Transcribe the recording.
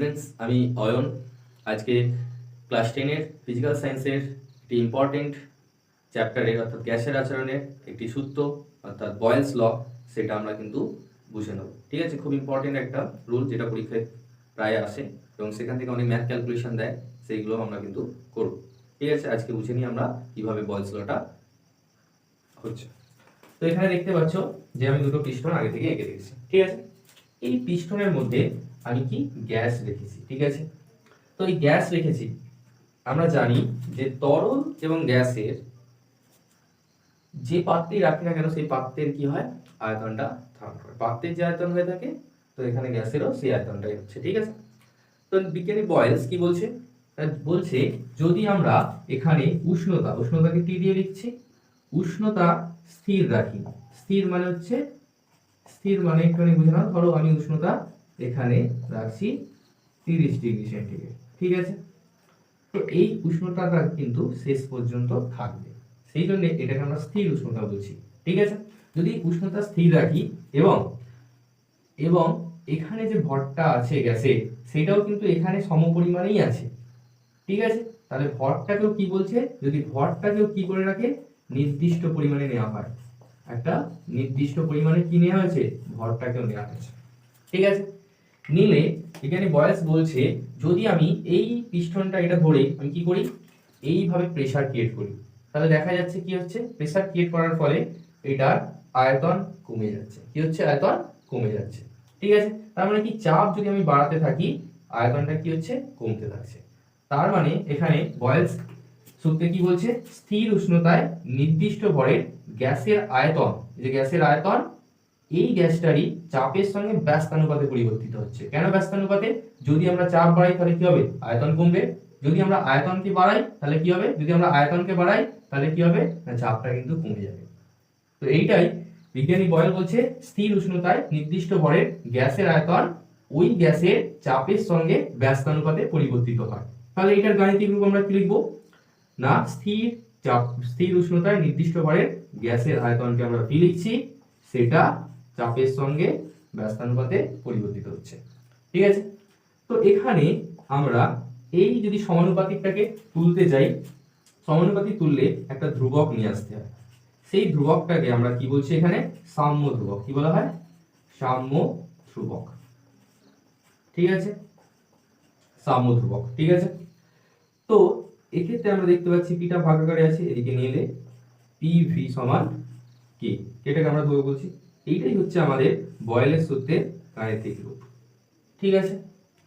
Students, আমি অয়ন। আজকে class 10-এর physical সায়েন্সের একটি ইম্পর্টেন্ট চ্যাপ্টারের অর্থাৎ গ্যাসের আচরণের একটি সূত্র অর্থাৎ বয়েলস ল, সেটা আমরা কিন্তু বুঝে নেব। ঠিক আছে, খুব ইম্পর্টেন্ট একটা রুল যেটা পরীক্ষায় প্রায় আসে এবং সেখান থেকে অনেক ম্যাথ ক্যালকুলেশন দেয়, সেইগুলো আমরা কিন্তু করব। ঠিক আছে, আজকে বুঝে নিই আমরা কীভাবে বয়েলস লটা হচ্ছে। তো এখানে দেখতে পাচ্ছ যে আমি দুটো পিস্টন আগে থেকে এঁকে রেখেছি। ঠিক আছে, এই পিস্টনের মধ্যে আমি কি গ্যাস রেখেছি। ঠিক আছে, তো এই গ্যাস রেখেছি, আমরা জানি যে তরল এবং গ্যাসের যে পাত্রেই রাখি না কেন সেই পাত্রের কি হয়, আয়তনটা থাকবে। পাত্রের যে আয়তন হয়ে থাকে, তো এখানে গ্যাসেরও সেই আয়তনটাই হচ্ছে। ঠিক আছে, তো বিজ্ঞানী বয়েলস কি বলছে, বলছে যদি আমরা এখানে উষ্ণতাকে টি দিয়ে লিখছি, উষ্ণতা স্থির রাখি। স্থির মানে হচ্ছে, স্থির মানে একটুখানি বুঝে নাও, ধরো আমি উষ্ণতা এখানে রাখছি 30 ডিগ্রি সেন্টিগ্রেড। ঠিক আছে, তো এই উষ্ণতাটা কিন্তু শেষ পর্যন্ত থাকবে, সেই জন্য এটাকে আমরা স্থির উষ্ণতা বলছি। ঠিক আছে, যদি উষ্ণতা স্থির রাখি এবং এবং এখানে যে ভরটা আছে গ্যাসে, সেটাও কিন্তু এখানে সমপরিমাণেই আছে। ঠিক আছে, তাহলে ভরটাকেও কি বলছে, যদি ভরটাকেও কি করে রাখে, নির্দিষ্ট পরিমাণে নেওয়া হয়, একটা নির্দিষ্ট পরিমাণে কি নেওয়া হয়েছে, ভরটাকেও নেওয়া হয়েছে। ঠিক আছে, নিলে এখানে বয়েলস বলছে যদি আমি এই পিস্টনটা এটা ধরে আমি কি করি, এইভাবে প্রেসার ক্রিয়েট করি, তাহলে দেখা যাচ্ছে কি হচ্ছে, প্রেসার ক্রিয়েট করার ফলে এটার আয়তন কমে যাচ্ছে। কি হচ্ছে, আয়তন কমে যাচ্ছে। ঠিক আছে, তার মানে কি, চাপ যদি আমি বাড়াতে থাকি, আয়তনটা কি হচ্ছে, কমতে থাকছে। তার মানে এখানে বয়েলস সূত্রে কি বলছে, স্থির উষ্ণতায় নির্দিষ্ট ভরের গ্যাসের আয়তন, যে গ্যাসের আয়তন এই গ্যাসটারই চাপের সঙ্গে ব্যস্তানুপাতে পরিবর্তিত হচ্ছে। কেন ব্যস্তানুপাতে, যদি আমরা চাপ বাড়াই তাহলে কি হবে, আয়তন কমবে। যদি আমরা আয়তনকে বাড়াই তাহলে কি হবে, যদি আমরা আয়তনকে বাড়াই তাহলে কি হবে, না চাপটা কিন্তু কমে যাবে। তো এইটাই বিজ্ঞানী বয়েল বলছে, স্থির উষ্ণতায় নির্দিষ্ট ভরের গ্যাসের আয়তন ওই গ্যাসের চাপের সঙ্গে ব্যস্তানুপাতে পরিবর্তিত হয়। তাহলে এটার গাণিতিক রূপ আমরা কি লিখবো, না স্থির উষ্ণতায় নির্দিষ্ট ভরের গ্যাসের আয়তনকে আমরা কি লিখছি, সেটা চাপের সঙ্গে ব্যস্তানুপাতে পরিবর্তিত হচ্ছে। ঠিক আছে, তো এখানে আমরা এই যদি সমানুপাতিকটাকে তুলতে যাই, সমানুপাতিক তুললে একটা ধ্রুবক নিয়ে আসতে হয়। সেই ধ্রুবকটাকে আমরা কি বলছি, এখানে সাম্য ধ্রুবক। কি বলা হয়, সাম্য ধ্রুবক। ঠিক আছে, সাম্য ধ্রুবক। ঠিক আছে, তো এক্ষেত্রে আমরা দেখতে পাচ্ছি পিটা ভাগাকারে আছে, এদিকে নিয়ে এলে PV সমান কে, এটাকে আমরা ধ্রুবক বলছি। এইটাই হচ্ছে আমাদের বয়েলের সূত্রের গাণিতিক রূপ। ঠিক আছে।